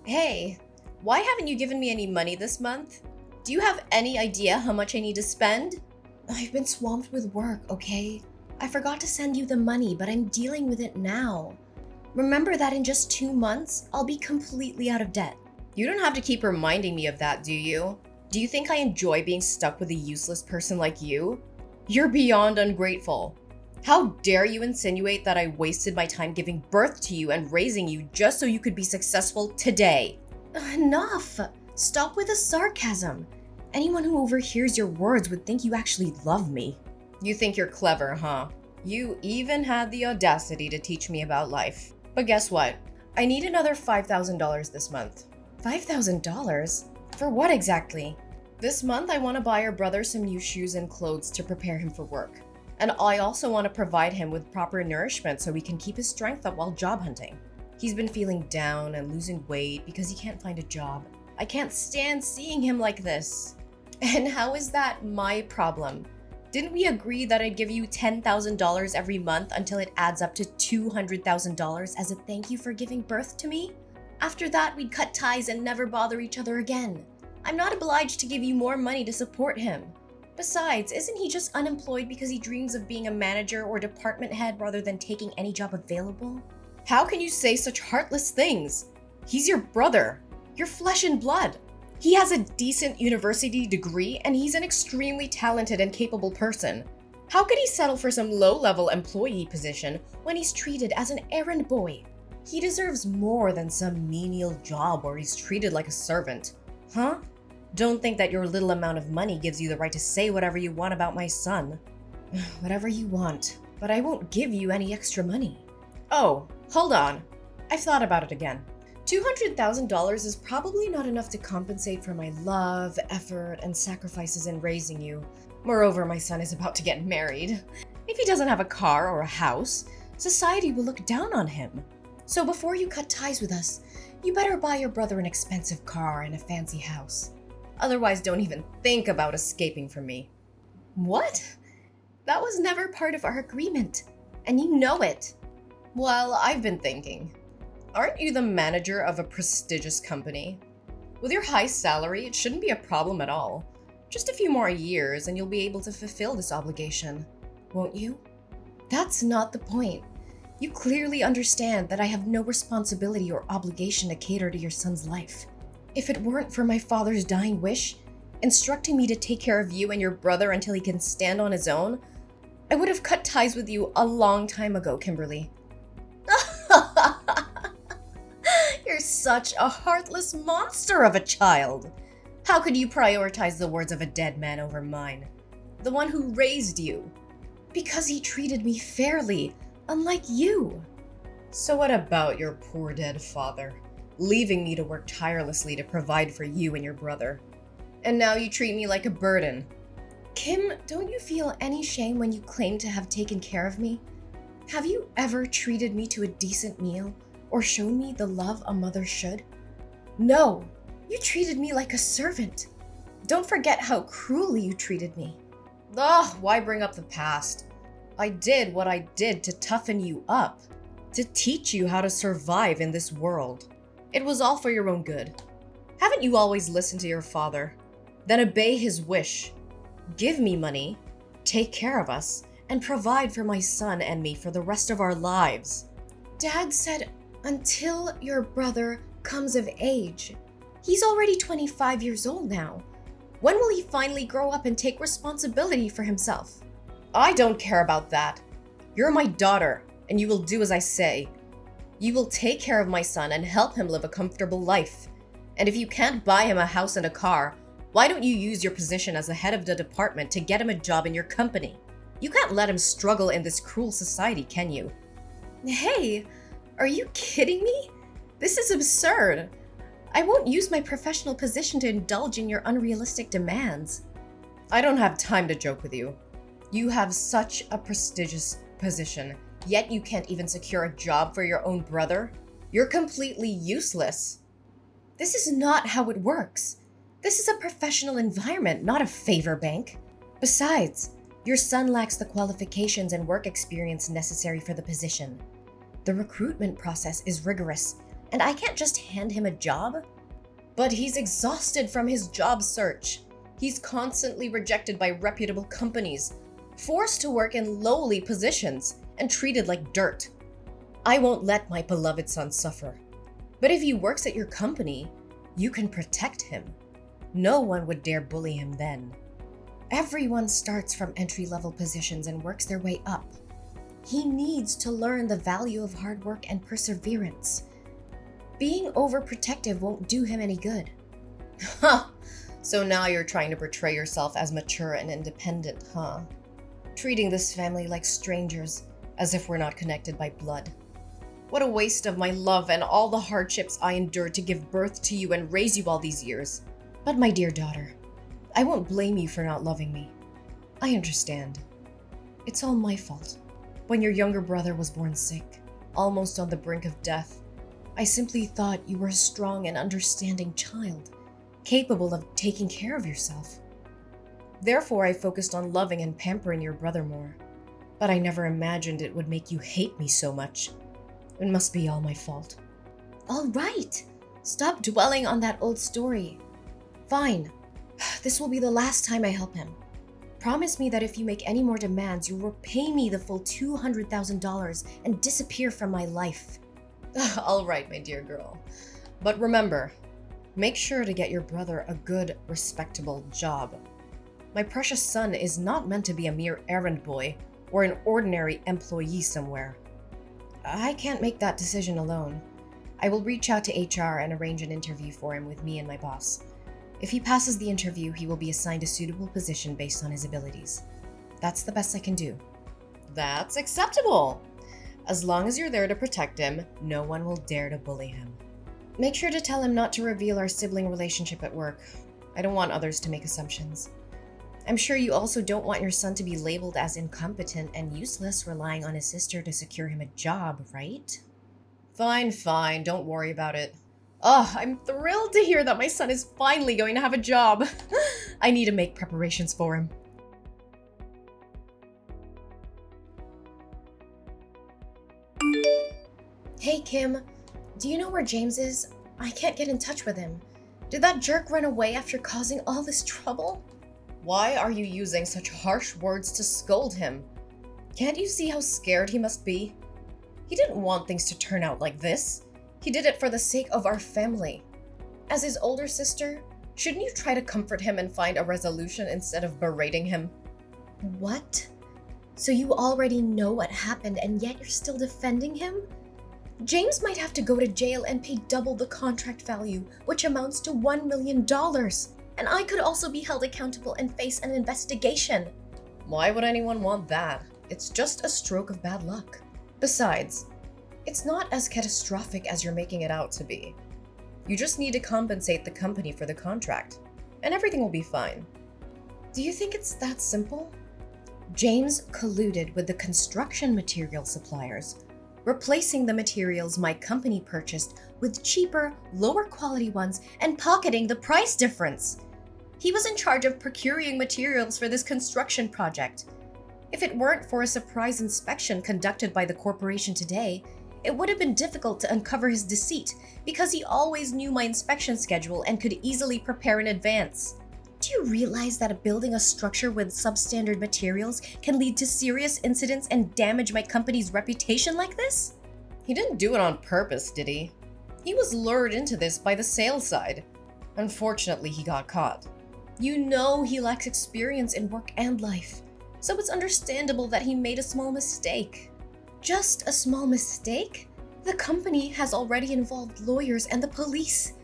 Hey, why haven't you given me any money this month? Do you have any idea how much I need to spend? I've been swamped with work, okay? I forgot to send you the money, but I'm dealing with it now. Remember that in just 2 months, I'll be completely out of debt. You don't have to keep reminding me of that, do you? Do you think I enjoy being stuck with a useless person like you? You're beyond ungrateful. How dare you insinuate that I wasted my time giving birth to you and raising you just so you could be successful today? Enough! Stop with the sarcasm. Anyone who overhears your words would think you actually love me. You think you're clever, huh? You even had the audacity to teach me about life. But guess what? I need another $5,000 this month. $5,000? For what exactly? This month I want to buy your brother some new shoes and clothes to prepare him for work. And I also want to provide him with proper nourishment so he can keep his strength up while job hunting. He's been feeling down and losing weight because he can't find a job. I can't stand seeing him like this. And how is that my problem? Didn't we agree that I'd give you $10,000 every month until it adds up to $200,000 as a thank you for giving birth to me? After that, we'd cut ties and never bother each other again. I'm not obliged to give you more money to support him. Besides, isn't he just unemployed because he dreams of being a manager or department head rather than taking any job available? How can you say such heartless things? He's your brother, your flesh and blood. He has a decent university degree and he's an extremely talented and capable person. How could he settle for some low-level employee position when he's treated as an errand boy? He deserves more than some menial job where he's treated like a servant. Huh? Don't think that your little amount of money gives you the right to say whatever you want about my son. Whatever you want, but I won't give you any extra money. Oh, hold on. I've thought about it again. $200,000 is probably not enough to compensate for my love, effort, and sacrifices in raising you. Moreover, my son is about to get married. If he doesn't have a car or a house, society will look down on him. So before you cut ties with us, you better buy your brother an expensive car and a fancy house. Otherwise, don't even think about escaping from me. What? That was never part of our agreement, and you know it. Well, I've been thinking. Aren't you the manager of a prestigious company? With your high salary, it shouldn't be a problem at all. Just a few more years and you'll be able to fulfill this obligation, won't you? That's not the point. You clearly understand that I have no responsibility or obligation to cater to your son's life. If it weren't for my father's dying wish, instructing me to take care of you and your brother until he can stand on his own, I would have cut ties with you a long time ago, Kimberly. You're such a heartless monster of a child. How could you prioritize the words of a dead man over mine? The one who raised you. Because he treated me fairly, unlike you. So what about your poor dead father? Leaving me to work tirelessly to provide for you and your brother. And now you treat me like a burden. Kim, don't you feel any shame when you claim to have taken care of me? Have you ever treated me to a decent meal or shown me the love a mother should? No, you treated me like a servant. Don't forget how cruelly you treated me. Ugh, why bring up the past? I did what I did to toughen you up, to teach you how to survive in this world. It was all for your own good. Haven't you always listened to your father? Then obey his wish. Give me money, take care of us, and provide for my son and me for the rest of our lives. Dad said, until your brother comes of age. He's already 25 years old now. When will he finally grow up and take responsibility for himself? I don't care about that. You're my daughter, and you will do as I say. You will take care of my son and help him live a comfortable life. And if you can't buy him a house and a car, why don't you use your position as the head of the department to get him a job in your company? You can't let him struggle in this cruel society, can you? Hey, are you kidding me? This is absurd. I won't use my professional position to indulge in your unrealistic demands. I don't have time to joke with you. You have such a prestigious position, yet you can't even secure a job for your own brother? You're completely useless. This is not how it works. This is a professional environment, not a favor bank. Besides, your son lacks the qualifications and work experience necessary for the position. The recruitment process is rigorous, and I can't just hand him a job. But he's exhausted from his job search. He's constantly rejected by reputable companies, forced to work in lowly positions, and treated like dirt. I won't let my beloved son suffer. But if he works at your company, you can protect him. No one would dare bully him then. Everyone starts from entry-level positions and works their way up. He needs to learn the value of hard work and perseverance. Being overprotective won't do him any good. Huh! So now you're trying to portray yourself as mature and independent, huh? Treating this family like strangers, as if we're not connected by blood. What a waste of my love and all the hardships I endured to give birth to you and raise you all these years. But my dear daughter, I won't blame you for not loving me. I understand. It's all my fault. When your younger brother was born sick, almost on the brink of death, I simply thought you were a strong and understanding child, capable of taking care of yourself. Therefore, I focused on loving and pampering your brother more. But I never imagined it would make you hate me so much. It must be all my fault. All right, stop dwelling on that old story. Fine, this will be the last time I help him. Promise me that if you make any more demands, you'll repay me the full $200,000 and disappear from my life. All right, my dear girl. But remember, make sure to get your brother a good, respectable job. My precious son is not meant to be a mere errand boy or an ordinary employee somewhere. I can't make that decision alone. I will reach out to HR and arrange an interview for him with me and my boss. If he passes the interview, he will be assigned a suitable position based on his abilities. That's the best I can do. That's acceptable. As long as you're there to protect him, no one will dare to bully him. Make sure to tell him not to reveal our sibling relationship at work. I don't want others to make assumptions. I'm sure you also don't want your son to be labeled as incompetent and useless, relying on his sister to secure him a job, right? Fine, don't worry about it. Oh, I'm thrilled to hear that my son is finally going to have a job. I need to make preparations for him. Hey, Kim. Do you know where James is? I can't get in touch with him. Did that jerk run away after causing all this trouble? Why are you using such harsh words to scold him? Can't you see how scared he must be? He didn't want things to turn out like this. He did it for the sake of our family. As his older sister, shouldn't you try to comfort him and find a resolution instead of berating him? What? So you already know what happened and yet you're still defending him? James might have to go to jail and pay double the contract value, which amounts to $1 million. And I could also be held accountable and face an investigation. Why would anyone want that? It's just a stroke of bad luck. Besides, it's not as catastrophic as you're making it out to be. You just need to compensate the company for the contract, and everything will be fine. Do you think it's that simple? James colluded with the construction material suppliers, replacing the materials my company purchased with cheaper, lower quality ones and pocketing the price difference. He was in charge of procuring materials for this construction project. If it weren't for a surprise inspection conducted by the corporation today, it would have been difficult to uncover his deceit because he always knew my inspection schedule and could easily prepare in advance. Do you realize that building a structure with substandard materials can lead to serious incidents and damage my company's reputation like this? He didn't do it on purpose, did he? He was lured into this by the sales side. Unfortunately, he got caught. You know he lacks experience in work and life, so it's understandable that he made a small mistake. Just a small mistake? The company has already involved lawyers and the police.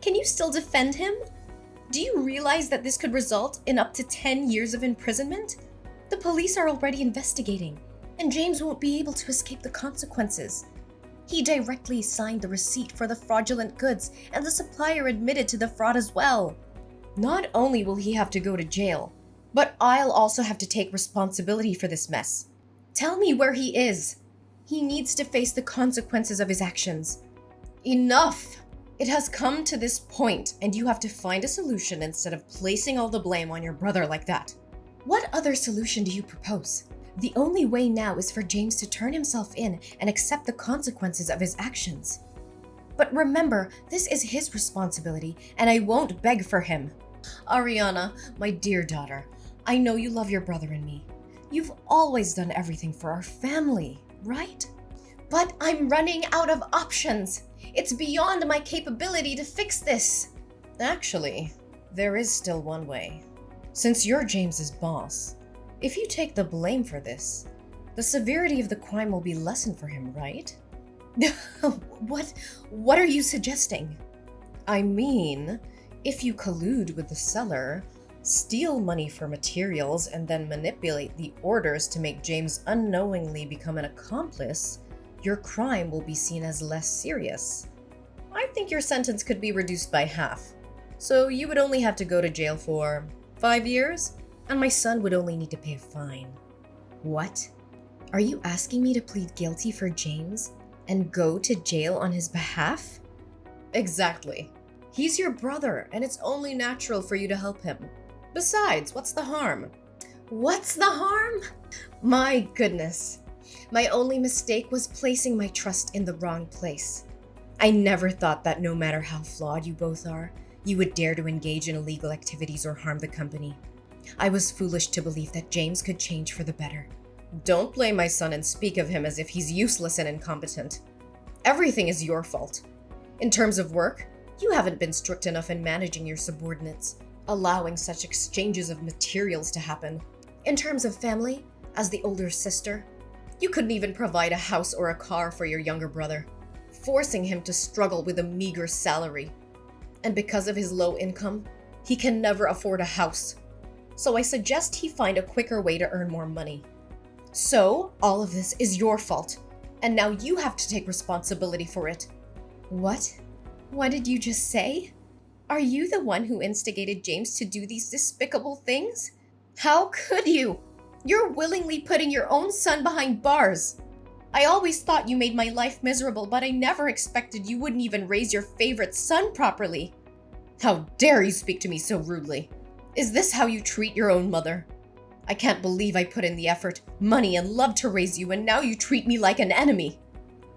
Can you still defend him? Do you realize that this could result in up to 10 years of imprisonment? The police are already investigating, and James won't be able to escape the consequences. He directly signed the receipt for the fraudulent goods, and the supplier admitted to the fraud as well. Not only will he have to go to jail, but I'll also have to take responsibility for this mess. Tell me where he is. He needs to face the consequences of his actions. Enough! It has come to this point, and you have to find a solution instead of placing all the blame on your brother like that. What other solution do you propose? The only way now is for James to turn himself in and accept the consequences of his actions. But remember, this is his responsibility, and I won't beg for him. Ariana, my dear daughter, I know you love your brother and me. You've always done everything for our family, right? But I'm running out of options. It's beyond my capability to fix this. Actually, there is still one way. Since you're James's boss, if you take the blame for this, the severity of the crime will be lessened for him, right? What are you suggesting? I mean, if you collude with the seller, steal money for materials, and then manipulate the orders to make James unknowingly become an accomplice, your crime will be seen as less serious. I think your sentence could be reduced by half. So you would only have to go to jail for 5 years, and my son would only need to pay a fine. What? Are you asking me to plead guilty for James and go to jail on his behalf? Exactly. He's your brother, and it's only natural for you to help him. Besides, what's the harm? What's the harm? My goodness. My only mistake was placing my trust in the wrong place. I never thought that no matter how flawed you both are, you would dare to engage in illegal activities or harm the company. I was foolish to believe that James could change for the better. Don't blame my son and speak of him as if he's useless and incompetent. Everything is your fault. In terms of work, you haven't been strict enough in managing your subordinates, allowing such exchanges of materials to happen. In terms of family, as the older sister, you couldn't even provide a house or a car for your younger brother, forcing him to struggle with a meager salary. And because of his low income, he can never afford a house. So I suggest he find a quicker way to earn more money. So, all of this is your fault, and now you have to take responsibility for it. What? What did you just say? Are you the one who instigated James to do these despicable things? How could you? You're willingly putting your own son behind bars. I always thought you made my life miserable, but I never expected you wouldn't even raise your favorite son properly. How dare you speak to me so rudely? Is this how you treat your own mother? I can't believe I put in the effort, money, and love to raise you, and now you treat me like an enemy.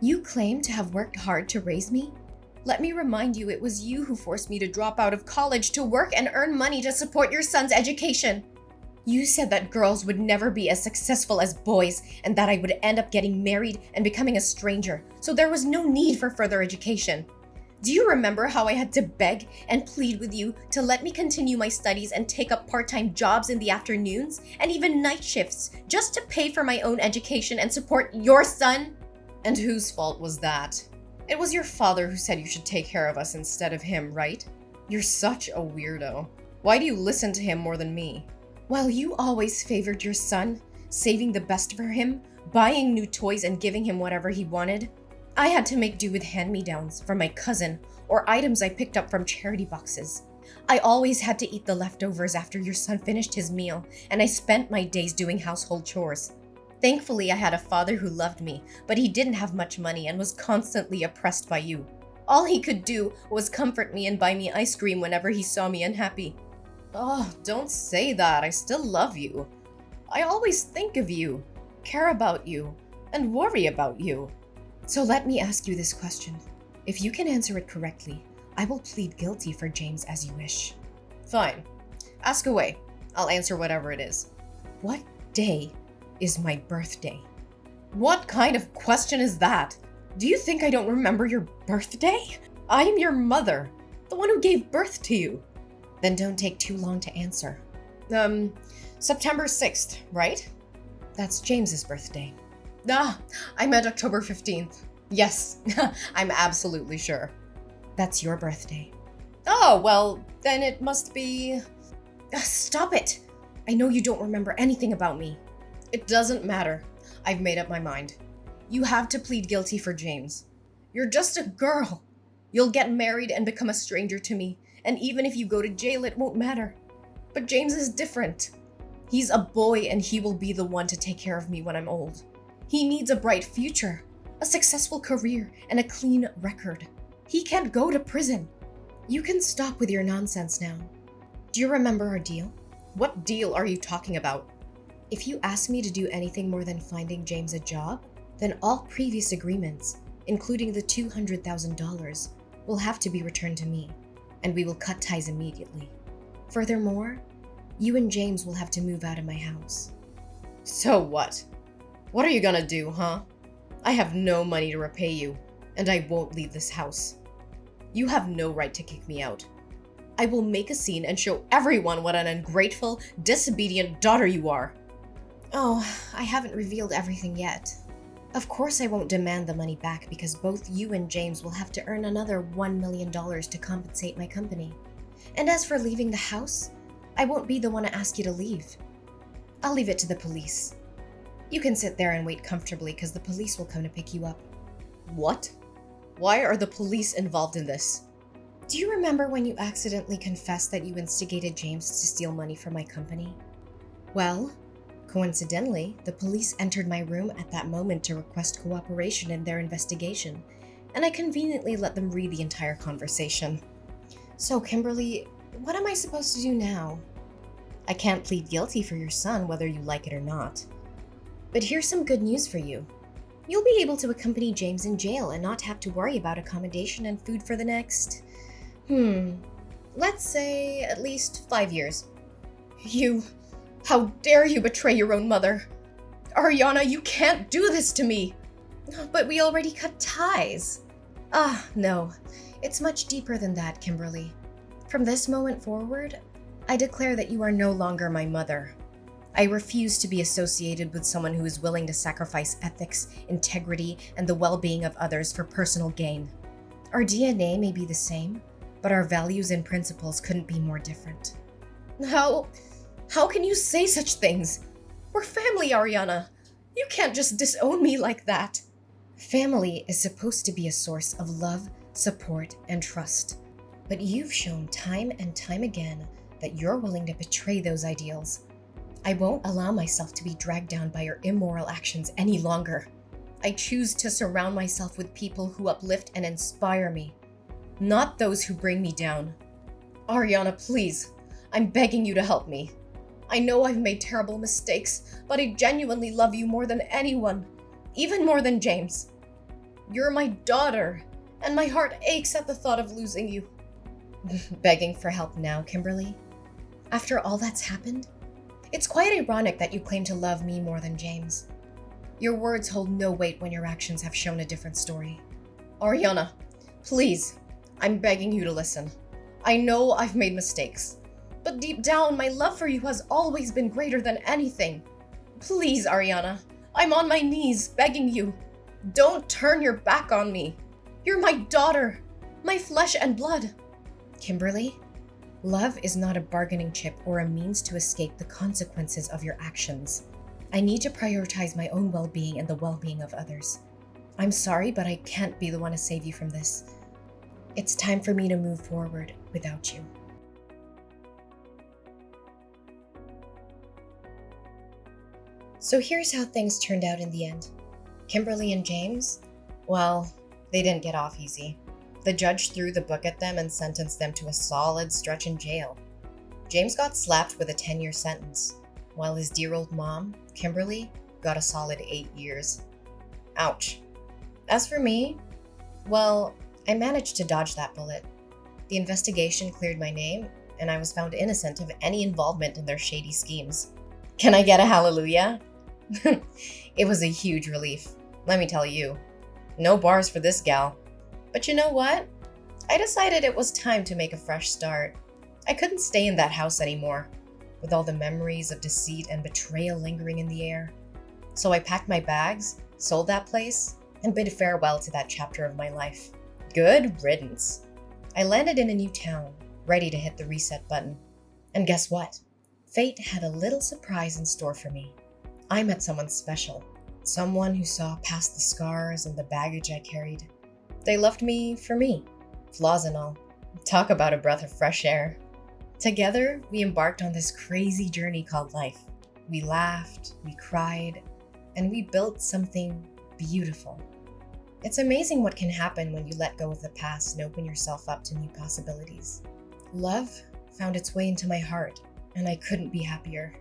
You claim to have worked hard to raise me? Let me remind you, it was you who forced me to drop out of college to work and earn money to support your son's education. You said that girls would never be as successful as boys, and that I would end up getting married and becoming a stranger, so there was no need for further education. Do you remember how I had to beg and plead with you to let me continue my studies and take up part-time jobs in the afternoons and even night shifts just to pay for my own education and support your son? And whose fault was that? It was your father who said you should take care of us instead of him, right? You're such a weirdo. Why do you listen to him more than me? While you always favored your son, saving the best for him, buying new toys and giving him whatever he wanted, I had to make do with hand-me-downs from my cousin or items I picked up from charity boxes. I always had to eat the leftovers after your son finished his meal, and I spent my days doing household chores. Thankfully, I had a father who loved me, but he didn't have much money and was constantly oppressed by you. All he could do was comfort me and buy me ice cream whenever he saw me unhappy. Oh, don't say that. I still love you. I always think of you, care about you, and worry about you. So let me ask you this question. If you can answer it correctly, I will plead guilty for James as you wish. Fine. Ask away. I'll answer whatever it is. What day is my birthday? What kind of question is that? Do you think I don't remember your birthday? I'm your mother, the one who gave birth to you. Then don't take too long to answer. September 6th, right? That's James's birthday. I meant October 15th. Yes, I'm absolutely sure. That's your birthday. Oh, well, then it must be... Stop it! I know you don't remember anything about me. It doesn't matter. I've made up my mind. You have to plead guilty for James. You're just a girl. You'll get married and become a stranger to me, and even if you go to jail, it won't matter. But James is different. He's a boy, and he will be the one to take care of me when I'm old. He needs a bright future, a successful career, and a clean record. He can't go to prison. You can stop with your nonsense now. Do you remember our deal? What deal are you talking about? If you ask me to do anything more than finding James a job, then all previous agreements, including the $200,000, will have to be returned to me, and we will cut ties immediately. Furthermore, you and James will have to move out of my house. So what? What are you gonna do, huh? I have no money to repay you, and I won't leave this house. You have no right to kick me out. I will make a scene and show everyone what an ungrateful, disobedient daughter you are. Oh, I haven't revealed everything yet. Of course I won't demand the money back because both you and James will have to earn another $1 million to compensate my company. And as for leaving the house, I won't be the one to ask you to leave. I'll leave it to the police. You can sit there and wait comfortably because the police will come to pick you up. What? Why are the police involved in this? Do you remember when you accidentally confessed that you instigated James to steal money from my company? Well, coincidentally, the police entered my room at that moment to request cooperation in their investigation, and I conveniently let them read the entire conversation. So, Kimberly, what am I supposed to do now? I can't plead guilty for your son whether you like it or not. But here's some good news for you. You'll be able to accompany James in jail and not have to worry about accommodation and food for the next, let's say at least 5 years. How dare you betray your own mother? Ariana, you can't do this to me. But we already cut ties. No, it's much deeper than that, Kimberly. From this moment forward, I declare that you are no longer my mother. I refuse to be associated with someone who is willing to sacrifice ethics, integrity, and the well-being of others for personal gain. Our DNA may be the same, but our values and principles couldn't be more different. How can you say such things? We're family, Ariana. You can't just disown me like that. Family is supposed to be a source of love, support, and trust. But you've shown time and time again that you're willing to betray those ideals. I won't allow myself to be dragged down by your immoral actions any longer. I choose to surround myself with people who uplift and inspire me, not those who bring me down. Ariana, please, I'm begging you to help me. I know I've made terrible mistakes, but I genuinely love you more than anyone, even more than James. You're my daughter, and my heart aches at the thought of losing you. Begging for help now, Kimberly? After all that's happened? It's quite ironic that you claim to love me more than James. Your words hold no weight when your actions have shown a different story. Ariana, please, I'm begging you to listen. I know I've made mistakes, but deep down, my love for you has always been greater than anything. Please, Ariana, I'm on my knees begging you. Don't turn your back on me. You're my daughter, my flesh and blood. Kimberly, love is not a bargaining chip or a means to escape the consequences of your actions. I need to prioritize my own well-being and the well-being of others. I'm sorry, but I can't be the one to save you from this. It's time for me to move forward without you. So here's how things turned out in the end. Kimberly and James, well, they didn't get off easy. The judge threw the book at them and sentenced them to a solid stretch in jail. James got slapped with a 10-year sentence, while his dear old mom, Kimberly, got a solid 8 years. Ouch. As for me, well, I managed to dodge that bullet. The investigation cleared my name, and I was found innocent of any involvement in their shady schemes. Can I get a hallelujah? It was a huge relief, let me tell you. No bars for this gal. But you know what? I decided it was time to make a fresh start. I couldn't stay in that house anymore, with all the memories of deceit and betrayal lingering in the air. So I packed my bags, sold that place, and bid farewell to that chapter of my life. Good riddance. I landed in a new town, ready to hit the reset button. And guess what? Fate had a little surprise in store for me. I met someone special, someone who saw past the scars and the baggage I carried. They loved me for me, flaws and all. Talk about a breath of fresh air. Together, we embarked on this crazy journey called life. We laughed, we cried, and we built something beautiful. It's amazing what can happen when you let go of the past and open yourself up to new possibilities. Love found its way into my heart, and I couldn't be happier.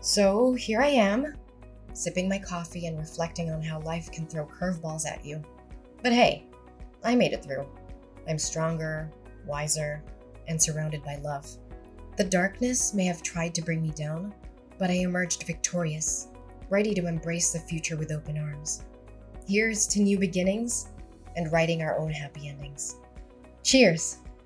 So here I am, sipping my coffee and reflecting on how life can throw curveballs at you. But hey, I made it through. I'm stronger, wiser, and surrounded by love. The darkness may have tried to bring me down, but I emerged victorious, ready to embrace the future with open arms. Here's to new beginnings and writing our own happy endings. Cheers!